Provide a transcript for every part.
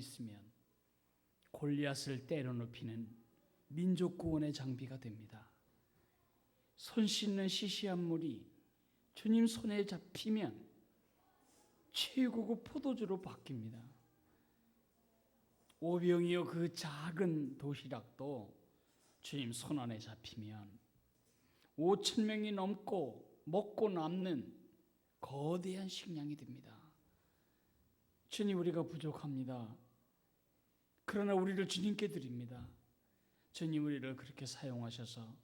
있으면 골리앗을 때려눕히는 민족 구원의 장비가 됩니다. 손 씻는 시시한 물이 주님 손에 잡히면 최고급 포도주로 바뀝니다. 오병이어 그 작은 도시락도 주님 손 안에 잡히면 5천 명이 넘고 먹고 남는 거대한 식량이 됩니다. 주님, 우리가 부족합니다. 그러나 우리를 주님께 드립니다. 주님, 우리를 그렇게 사용하셔서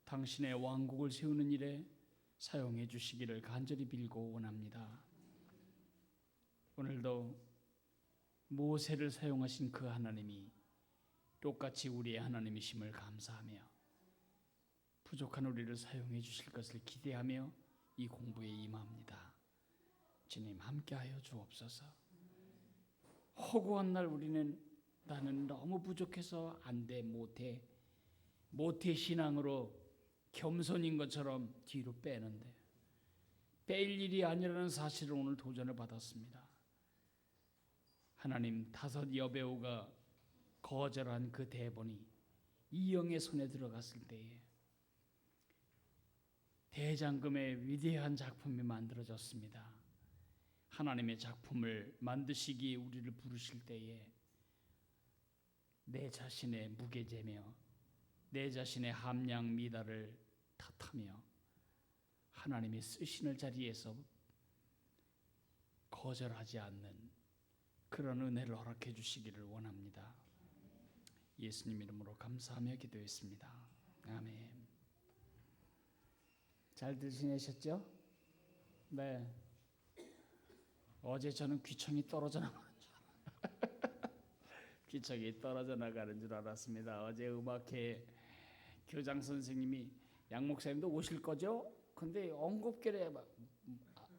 당신의 왕국을 세우는 일에 사용해 주시기를 간절히 빌고 원합니다. 오늘도 모세를 사용하신 그 하나님이 똑같이 우리의 하나님이심을 감사하며 부족한 우리를 사용해 주실 것을 기대하며 이 공부에 임합니다. 주님, 함께하여 주옵소서. 허구한 날 우리는 나는 너무 부족해서 안 돼, 못해 신앙으로 겸손인 것처럼 뒤로 빼는데 뺄 일이 아니라는 사실을 오늘 도전을 받았습니다. 하나님, 5 여배우가 거절한 그 대본이 이영의 손에 들어갔을 때에 대장금의 위대한 작품이 만들어졌습니다. 하나님의 작품을 만드시기에 우리를 부르실 때에 내 자신의 무게재며 내 자신의 함량 미달을 탓하며 하나님의 쓰시는 자리에서 거절하지 않는 그런 은혜를 허락해 주시기를 원합니다. 예수님 이름으로 감사하며 기도했습니다. 아멘. 잘들 지내셨죠? 네. 어제 저는 귀청이 떨어져 나가는 귀청이 떨어져 나가는 줄 알았습니다. 어제 음악회 교장 선생님이 양 목사님도 오실 거죠? 근데 엉겁결에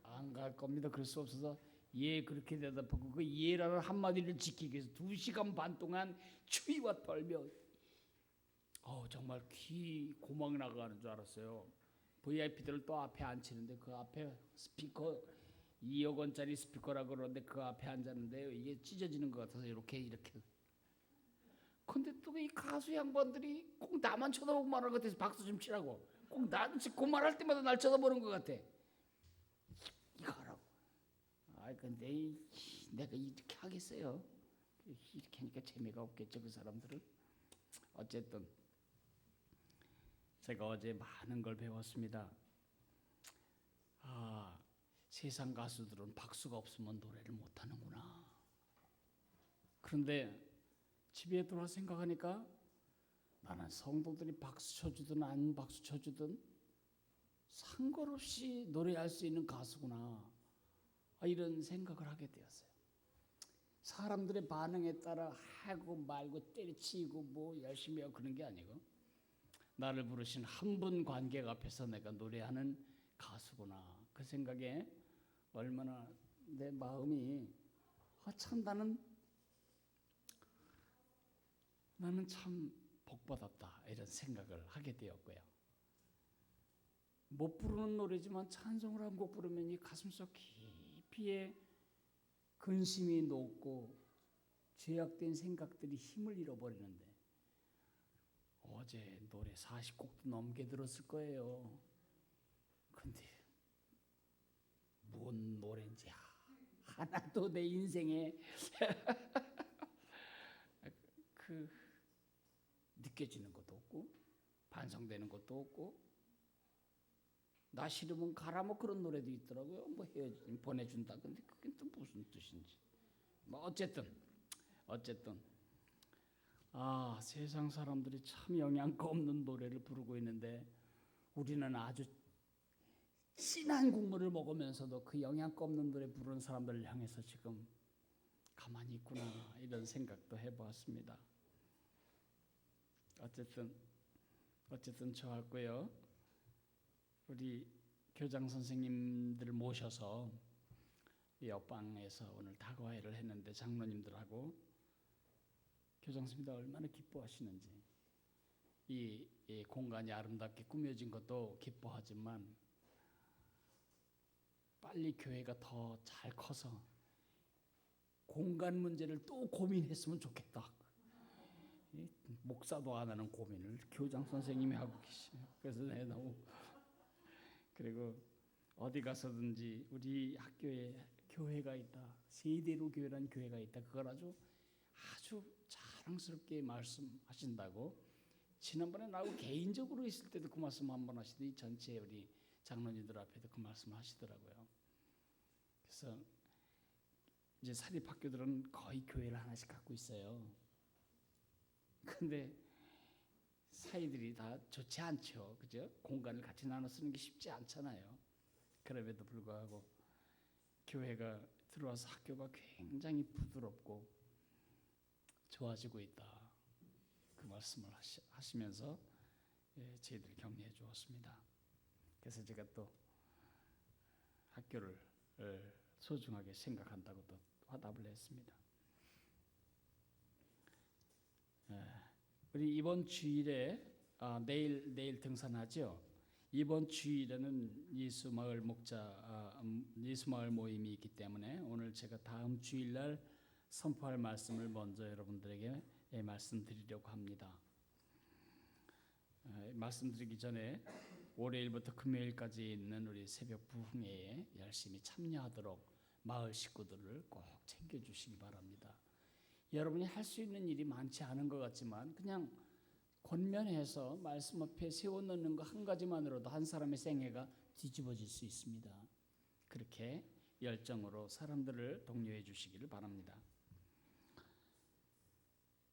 안 갈 겁니다. 그럴 수 없어서 예 그렇게 대답하고 그 예라는 한마디를 지키기 위해서 2시간 반 동안 추위와 떨며 정말 귀 고막 나가는 줄 알았어요. VIP들을 또 앞에 앉히는데 그 앞에 스피커 2억 원짜리 스피커라고 그러는데 그 앞에 앉았는데요. 이게 찢어지는 것 같아서 이렇게 근데 또 이 가수 양반들이 꼭 나만 쳐다보고 말할 것 같아서 박수 좀 치라고 꼭 나는 그 말할 때마다 날 쳐다보는 것 같아. 이거 하라고. 근데 내가 이렇게 하겠어요? 이렇게 하니까 재미가 없겠죠, 그 사람들은. 어쨌든 제가 어제 많은 걸 배웠습니다. 세상 가수들은 박수가 없으면 노래를 못하는구나. 그런데 집에 돌아 생각하니까 나는 성도들이 박수 쳐주든 안 박수 쳐주든 상관없이 노래할 수 있는 가수구나. 이런 생각을 하게 되었어요. 사람들의 반응에 따라 하고 말고 때려치고 뭐 열심히 하고 그런 게 아니고 나를 부르신 한 분 관객 앞에서 내가 노래하는 가수구나. 그 생각에 얼마나 내 마음이 참 나는 참 복받았다 이런 생각을 하게 되었고요. 못 부르는 노래지만 찬송을 한 곡 부르면 이 가슴속 깊이에 근심이 녹고 죄악된 생각들이 힘을 잃어버리는데 어제 노래 40곡도 넘게 들었을 거예요. 근데 뭔 노래인지 하나도 내 인생에 그 느껴지는 것도 없고 반성되는 것도 없고 나 싫으면 가라 뭐 그런 노래도 있더라고요. 뭐 헤어지면 보내준다. 근데 그게 또 무슨 뜻인지. 뭐 어쨌든 세상 사람들이 참 영양가 없는 노래를 부르고 있는데 우리는 아주 진한 국물을 먹으면서도 그 영양가 없는 노래 부르는 사람들을 향해서 지금 가만히 있구나 이런 생각도 해보았습니다. 어쨌든 좋았고요. 우리 교장 선생님들 모셔서 이 옆방에서 오늘 다과회를 했는데 장로님들하고 교장 선생님들 얼마나 기뻐하시는지 이 공간이 아름답게 꾸며진 것도 기뻐하지만 빨리 교회가 더 잘 커서 공간 문제를 또 고민했으면 좋겠다. 목사도 안 하는 고민을 교장 선생님이 하고 계시네요. 그래서 내가 너무 그리고 어디 가서든지 우리 학교에 교회가 있다. 세대로 교회라는 교회가 있다. 그걸 아주 자랑스럽게 말씀하신다고 지난번에 나하고 개인적으로 있을 때도 그 말씀 한번 하시더니 전체 우리 장로님들 앞에도 그 말씀을 하시더라고요. 그래서 이제 사립학교들은 거의 교회를 하나씩 갖고 있어요. 근데 사이들이 다 좋지 않죠. 그죠? 공간을 같이 나눠 쓰는 게 쉽지 않잖아요. 그럼에도 불구하고 교회가 들어와서 학교가 굉장히 부드럽고 좋아지고 있다. 그 말씀을 하시면서 저희들이 격려해 주었습니다. 그래서 제가 또 학교를 소중하게 생각한다고 또 화답을 했습니다. 우리 이번 주일에 내일 등산하죠. 이번 주일에는 예수마을 예수마을 모임이 있기 때문에 오늘 제가 다음 주일날 선포할 말씀을 먼저 여러분들에게 말씀드리려고 합니다. 말씀드리기 전에 월요일부터 금요일까지 있는 우리 새벽 부흥회에 열심히 참여하도록 마을 식구들을 꼭 챙겨주시기 바랍니다. 여러분이 할 수 있는 일이 많지 않은 것 같지만 그냥 권면해서 말씀 앞에 세워놓는 거 한 가지만으로도 한 사람의 생애가 뒤집어질 수 있습니다. 그렇게 열정으로 사람들을 독려해 주시기를 바랍니다.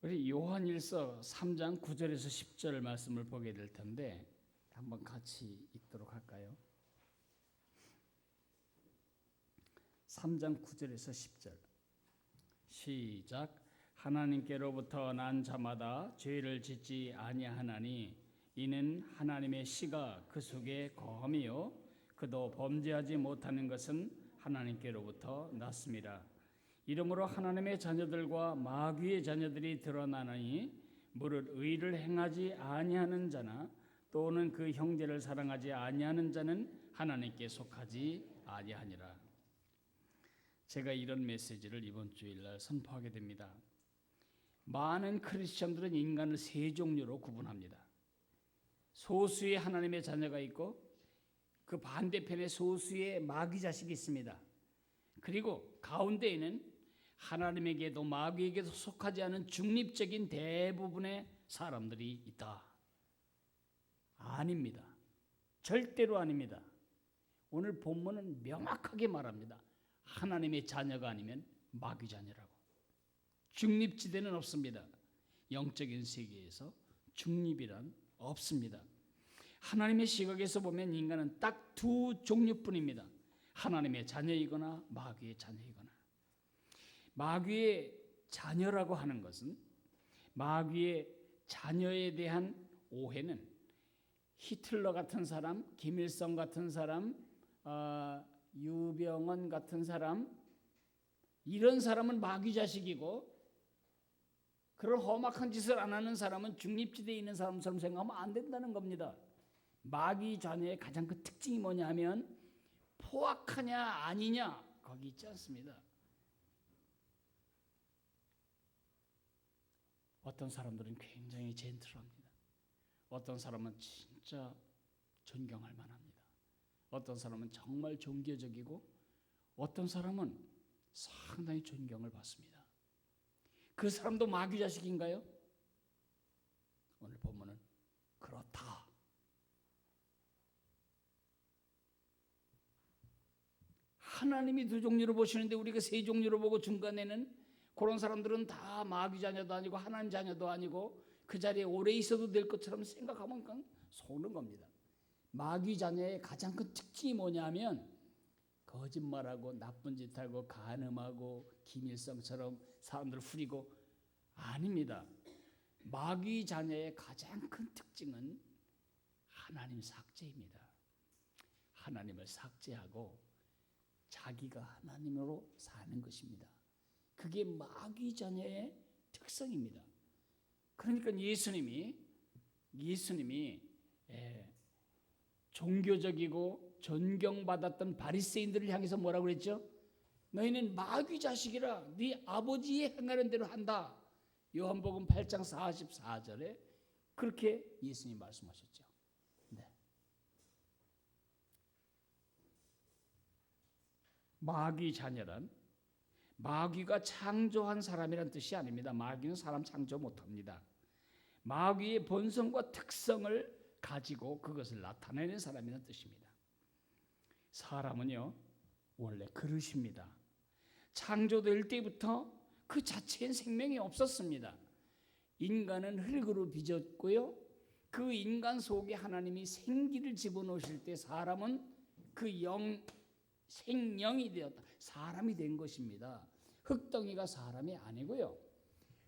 우리 요한일서 3장 9절에서 10절 말씀을 보게 될 텐데 한번 같이 읽도록 할까요? 3장 9절에서 10절 시작. 하나님께로부터 난 자마다 죄를 짓지 아니하나니 이는 하나님의 씨가 그 속에 거함이요 그도 범죄하지 못하는 것은 하나님께로부터 났습니다. 이러므로 하나님의 자녀들과 마귀의 자녀들이 드러나니 무릇 의를 행하지 아니하는 자나 또는 그 형제를 사랑하지 아니하는 자는 하나님께 속하지 아니하니라. 제가 이런 메시지를 이번 주일날 선포하게 됩니다. 많은 크리스천들은 인간을 세 종류로 구분합니다. 소수의 하나님의 자녀가 있고 그 반대편에 소수의 마귀 자식이 있습니다. 그리고 가운데에는 하나님에게도 마귀에게도 속하지 않은 중립적인 대부분의 사람들이 있다. 아닙니다. 절대로 아닙니다. 오늘 본문은 명확하게 말합니다. 하나님의 자녀가 아니면 마귀 자녀라고. 중립지대는 없습니다. 영적인 세계에서 중립이란 없습니다. 하나님의 시각에서 보면 인간은 딱 두 종류뿐입니다. 하나님의 자녀이거나 마귀의 자녀이거나. 마귀의 자녀라고 하는 것은 마귀의 자녀에 대한 오해는 히틀러 같은 사람, 김일성 같은 사람, 유병헌 같은 사람, 이런 사람은 마귀 자식이고 그런 험악한 짓을 안 하는 사람은 중립지대에 있는 사람처럼 생각하면 안 된다는 겁니다. 마귀 자녀의 가장 큰 특징이 뭐냐면 포악하냐 아니냐 거기 있지 않습니다. 어떤 사람들은 굉장히 젠틀합니다. 어떤 사람은 진짜 존경할 만합니다. 어떤 사람은 정말 종교적이고 어떤 사람은 상당히 존경을 받습니다. 그 사람도 마귀 자식인가요? 오늘 본문은 그렇다. 하나님이 두 종류로 보시는데 우리가 세 종류로 보고 중간에는 그런 사람들은 다 마귀 자녀도 아니고 하나님 자녀도 아니고 그 자리에 오래 있어도 될 것처럼 생각하면 그냥 속는 겁니다. 마귀 자녀의 가장 큰 특징이 뭐냐면 거짓말하고 나쁜 짓하고 간음하고 김일성처럼 사람들을 후리고 아닙니다. 마귀 자녀의 가장 큰 특징은 하나님 삭제입니다. 하나님을 삭제하고 자기가 하나님으로 사는 것입니다. 그게 마귀 자녀의 특성입니다. 그러니까 예수님이 종교적이고 존경받았던 바리새인들을 향해서 뭐라고 그랬죠? 너희는 마귀 자식이라 네 아버지의 행하는 대로 한다. 요한복음 8장 44절에 그렇게 예수님이 말씀하셨죠. 네. 마귀 자녀란 마귀가 창조한 사람이란 뜻이 아닙니다. 마귀는 사람 창조 못합니다. 마귀의 본성과 특성을 가지고 그것을 나타내는 사람이라는 뜻입니다. 사람은요 원래 그릇입니다. 창조될 때부터 그 자체엔 생명이 없었습니다. 인간은 흙으로 빚었고요, 그 인간 속에 하나님이 생기를 집어넣으실 때 사람은 그 생명이 되었다. 사람이 된 것입니다. 흙덩이가 사람이 아니고요,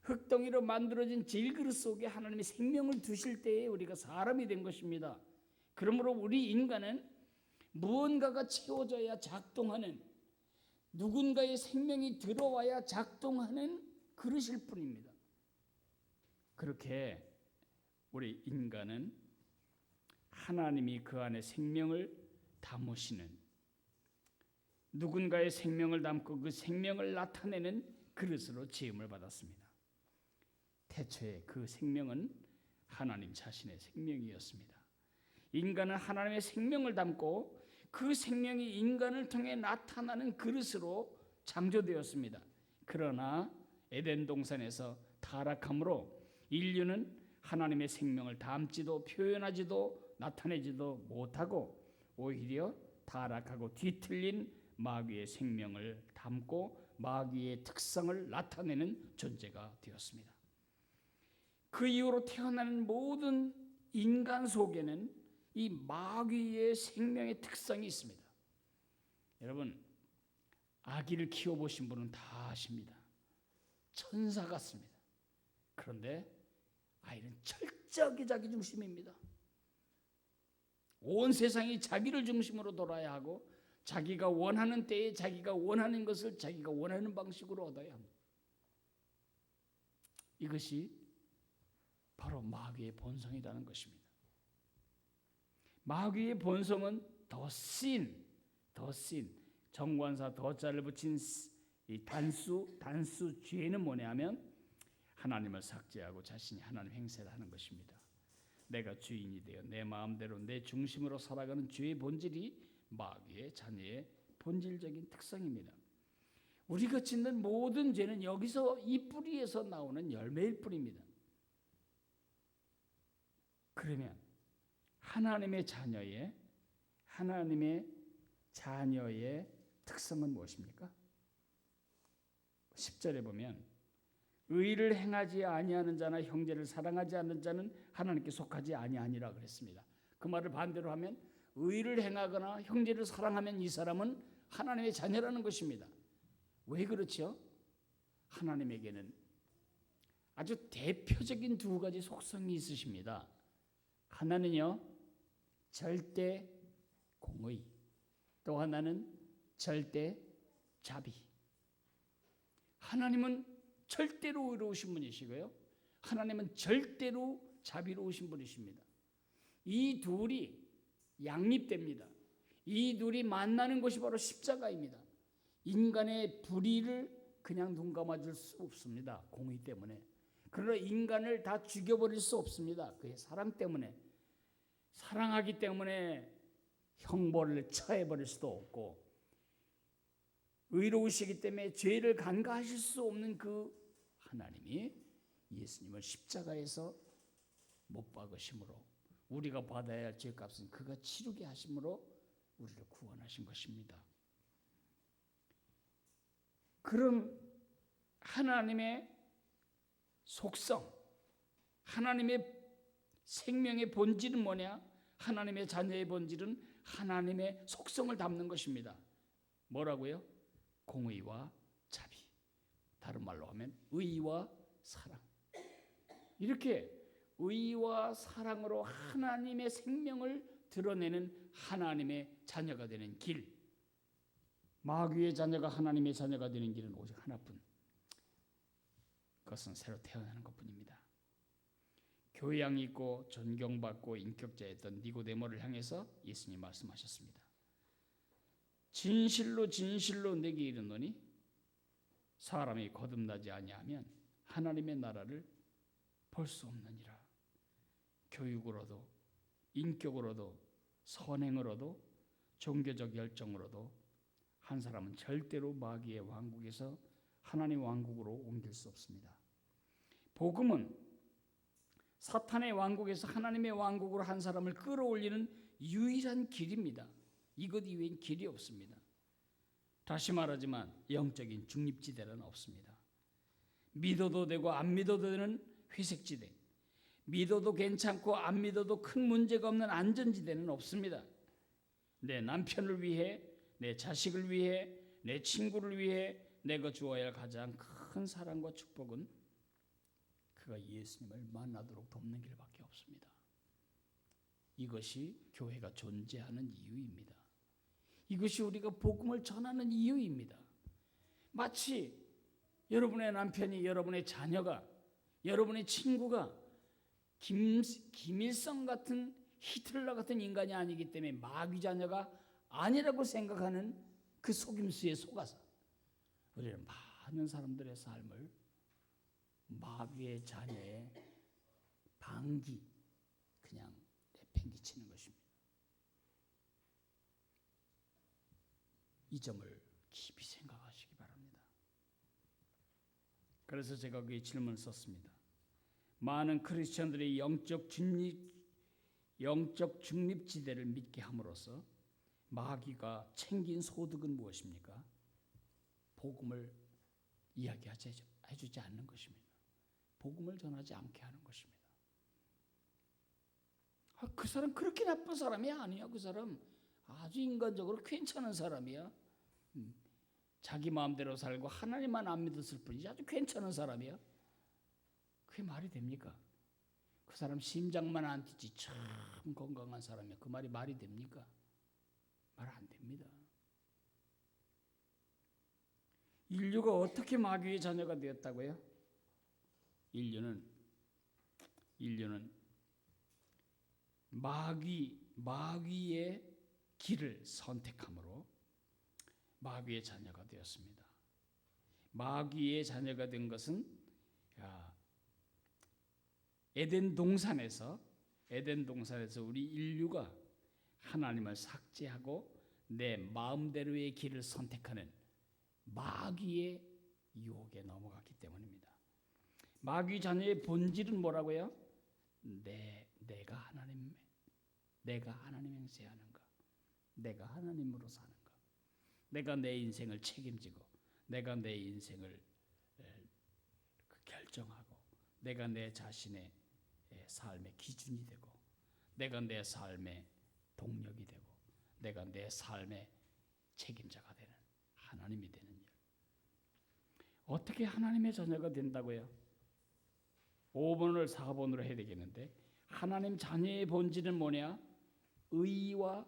흙덩이로 만들어진 질그릇 속에 하나님이 생명을 두실 때에 우리가 사람이 된 것입니다. 그러므로 우리 인간은 무언가가 채워져야 작동하는, 누군가의 생명이 들어와야 작동하는 그릇일 뿐입니다. 그렇게 우리 인간은 하나님이 그 안에 생명을 담으시는, 누군가의 생명을 담고 그 생명을 나타내는 그릇으로 지음을 받았습니다. 태초에 그 생명은 하나님 자신의 생명이었습니다. 인간은 하나님의 생명을 담고 그 생명이 인간을 통해 나타나는 그릇으로 창조되었습니다. 그러나 에덴 동산에서 타락함으로 인류는 하나님의 생명을 담지도 표현하지도 나타내지도 못하고 오히려 타락하고 뒤틀린 마귀의 생명을 담고 마귀의 특성을 나타내는 존재가 되었습니다. 그 이후로 태어나는 모든 인간 속에는 이 마귀의 생명의 특성이 있습니다. 여러분, 아기를 키워보신 분은 다 아십니다. 천사 같습니다. 그런데 아이는 철저하게 자기 중심입니다. 온 세상이 자기를 중심으로 돌아야 하고 자기가 원하는 때에 자기가 원하는 것을 자기가 원하는 방식으로 얻어야 합니다. 이것이 바로 마귀의 본성이라는 것입니다. 마귀의 본성은 더 씬, 정관사 더자를 붙인 이 단수 죄는 뭐냐면 하나님을 삭제하고 자신이 하나님 행세를 하는 것입니다. 내가 주인이 되어 내 마음대로 내 중심으로 살아가는 죄의 본질이 마귀의 자녀의 본질적인 특성입니다. 우리가 짓는 모든 죄는 여기서 이 뿌리에서 나오는 열매일 뿐입니다. 그러면 하나님의 자녀의 특성은 무엇입니까? 10절에 보면 의를 행하지 아니하는 자나 형제를 사랑하지 않는 자는 하나님께 속하지 아니하니라 그랬습니다. 그 말을 반대로 하면 의를 행하거나 형제를 사랑하면 이 사람은 하나님의 자녀라는 것입니다. 왜 그렇죠? 하나님에게는 아주 대표적인 두 가지 속성이 있으십니다. 하나는요 절대 공의, 또 하나는 절대 자비. 하나님은 절대로 의로우신 분이시고요, 하나님은 절대로 자비로우신 분이십니다. 이 둘이 양립됩니다. 이 둘이 만나는 것이 바로 십자가입니다. 인간의 불의를 그냥 눈 감아줄 수 없습니다. 공의 때문에. 그러나 인간을 다 죽여버릴 수 없습니다. 그의 사랑 때문에. 사랑하기 때문에 형벌을 처해버릴 수도 없고, 의로우시기 때문에 죄를 간과하실 수 없는 그 하나님이 예수님을 십자가에서 못 박으심으로 우리가 받아야 할 죄값은 그가 치르게 하심으로 우리를 구원하신 것입니다. 그런 하나님의 속성, 하나님의 생명의 본질은 뭐냐? 하나님의 자녀의 본질은 하나님의 속성을 담는 것입니다. 뭐라고요? 공의와 자비. 다른 말로 하면 의와 사랑. 이렇게 의와 사랑으로 하나님의 생명을 드러내는 하나님의 자녀가 되는 길. 마귀의 자녀가 하나님의 자녀가 되는 길은 오직 하나뿐. 그것은 새로 태어나는 것뿐입니다. 교양이 있고 존경받고 인격자였던 니고데모를 향해서 예수님이 말씀하셨습니다. 진실로 진실로 내게 이르노니 사람이 거듭나지 아니하면 하나님의 나라를 볼 수 없느니라. 교육으로도 인격으로도 선행으로도 종교적 열정으로도 한 사람은 절대로 마귀의 왕국에서 하나님의 왕국으로 옮길 수 없습니다. 복음은 사탄의 왕국에서 하나님의 왕국으로 한 사람을 끌어올리는 유일한 길입니다. 이것 이외엔 길이 없습니다. 다시 말하지만 영적인 중립지대는 없습니다. 믿어도 되고 안 믿어도 되는 회색지대, 믿어도 괜찮고 안 믿어도 큰 문제가 없는 안전지대는 없습니다. 내 남편을 위해, 내 자식을 위해, 내 친구를 위해 내가 주어야 할 가장 큰 사랑과 축복은 그가 예수님을 만나도록 돕는 길밖에 없습니다. 이것이 교회가 존재하는 이유입니다. 이것이 우리가 복음을 전하는 이유입니다. 마치 여러분의 남편이, 여러분의 자녀가, 여러분의 친구가 김일성 같은 히틀러 같은 인간이 아니기 때문에 마귀 자녀가 아니라고 생각하는 그 속임수에 속아서 우리는 많은 사람들의 삶을 마귀의 자녀의 방귀 그냥 내팽개치는 것입니다. 이 점을 깊이 생각하시기 바랍니다. 그래서 제가 그 질문을 썼습니다. 많은 크리스천들이 영적 중립지대를 믿게 함으로써 마귀가 챙긴 소득은 무엇입니까? 복음을 이야기해주지 않는 것입니다. 복음을 전하지 않게 하는 것입니다. 그 사람 그렇게 나쁜 사람이 아니야. 그 사람 아주 인간적으로 괜찮은 사람이야. 자기 마음대로 살고 하나님만 안 믿었을 뿐이지 아주 괜찮은 사람이야. 그게 말이 됩니까? 그 사람 심장만 안 뛰지 참 건강한 사람이야. 그 말이 말이 됩니까? 말 안 됩니다. 인류가 어떻게 마귀의 자녀가 되었다고요? 인류는 마귀의 길을 선택함으로 마귀의 자녀가 되었습니다. 마귀의 자녀가 된 것은 에덴 동산에서 우리 인류가 하나님을 삭제하고 내 마음대로의 길을 선택하는 마귀의 유혹에 넘어갔기 때문입니다. 마귀 자녀의 본질은 뭐라고요? 내가 하나님 행세하는가? 내가 하나님으로 사는가? 내가 내 인생을 책임지고 내가 내 인생을 결정하고 내가 내 자신의 삶의 기준이 되고 내가 내 삶의 동력이 되고 내가 내 삶의 책임자가 되는 하나님이 되는 일. 어떻게 하나님의 자녀가 된다고요? 5번을 4번으로 해야 되겠는데 하나님 자녀의 본질은 뭐냐? 의와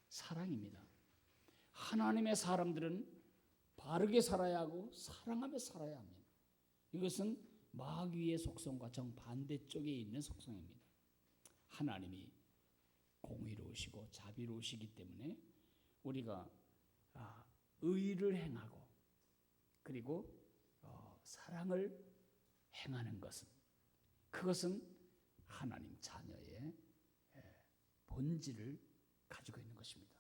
사랑입니다. 하나님의 사람들은 바르게 살아야 하고 사랑하며 살아야 합니다. 이것은 마귀의 속성과 정반대쪽에 있는 속성입니다. 하나님이 공의로우시고 자비로우시기 때문에 우리가 의를 행하고 그리고 사랑을 행하는 그것은 하나님 자녀의 본질을 가지고 있는 것입니다.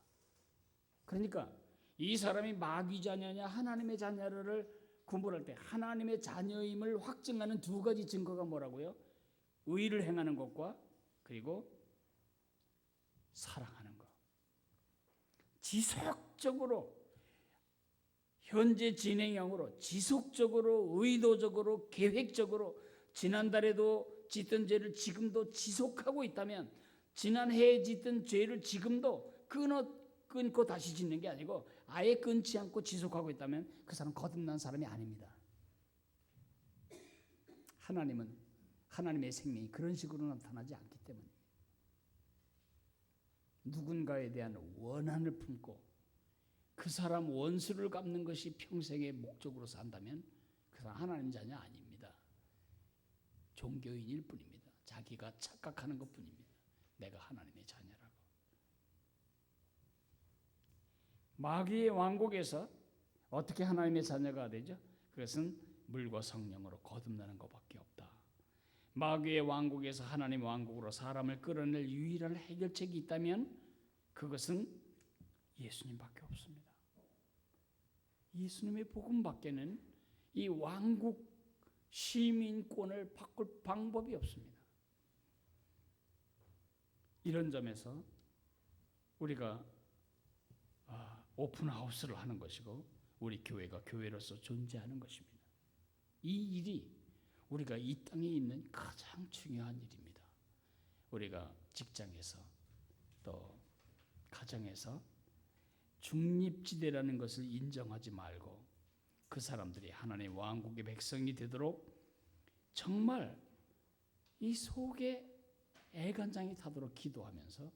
그러니까 이 사람이 마귀 자녀냐 하나님의 자녀를 구분할 때 하나님의 자녀임을 확증하는 두 가지 증거가 뭐라고요? 의를 행하는 것과 그리고 사랑하는 것. 지속적으로 현재 진행형으로 지속적으로 의도적으로 계획적으로 지난달에도 짓던 죄를 지금도 지속하고 있다면 지난해에 짓던 죄를 지금도 끊고 다시 짓는 게 아니고 아예 끊지 않고 지속하고 있다면 그 사람은 거듭난 사람이 아닙니다. 하나님의 생명이 그런 식으로 나타나지 않기 때문입니다. 누군가에 대한 원한을 품고 그 사람 원수를 갚는 것이 평생의 목적으로 산다면 그 사람 하나님 자녀 아닙니다. 종교인일 뿐입니다. 자기가 착각하는 것뿐입니다. 내가 하나님의 자녀라고. 마귀의 왕국에서 어떻게 하나님의 자녀가 되죠? 그것은 물과 성령으로 거듭나는 것밖에 없다. 마귀의 왕국에서 하나님의 왕국으로 사람을 끌어낼 유일한 해결책이 있다면 그것은 예수님밖에 없습니다. 예수님의 복음밖에는 이 왕국 시민권을 바꿀 방법이 없습니다. 이런 점에서 우리가 오픈하우스를 하는 것이고 우리 교회가 교회로서 존재하는 것입니다. 이 일이 우리가 이 땅에 있는 가장 중요한 일입니다. 우리가 직장에서 또 가정에서 중립지대라는 것을 인정하지 말고 그 사람들이 하나님의 왕국의 백성이 되도록 정말 이 속에 애간장이 타도록 기도하면서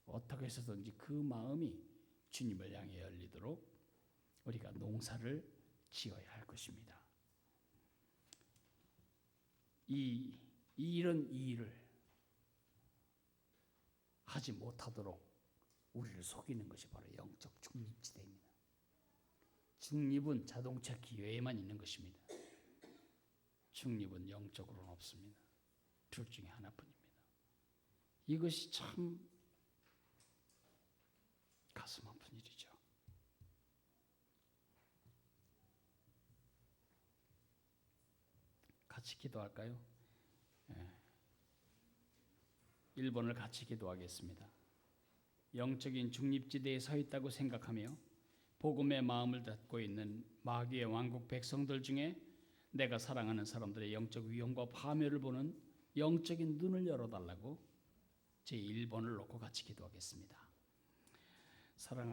어떻게 해서든지 그 마음이 주님을 향해 열리도록 우리가 농사를 지어야 할 것입니다. 이런 일을 하지 못하도록 우리를 속이는 것이 바로 영적 중립지대입니다. 중립은 자동차 기회에만 있는 것입니다. 중립은 영적으로는 없습니다. 둘 중에 하나뿐입니다. 이것이 참 가슴 아픈 일이죠. 같이 기도할까요? 1번을 같이 기도하겠습니다. 영적인 중립지대에 서 있다고 생각하며 복음의 마음을 닫고 있는 마귀의 왕국 백성들 중에 내가 사랑하는 사람들의 영적 위험과 파멸을 보는 영적인 눈을 열어달라고 제 1번을 놓고 같이 기도하겠습니다. 사랑하는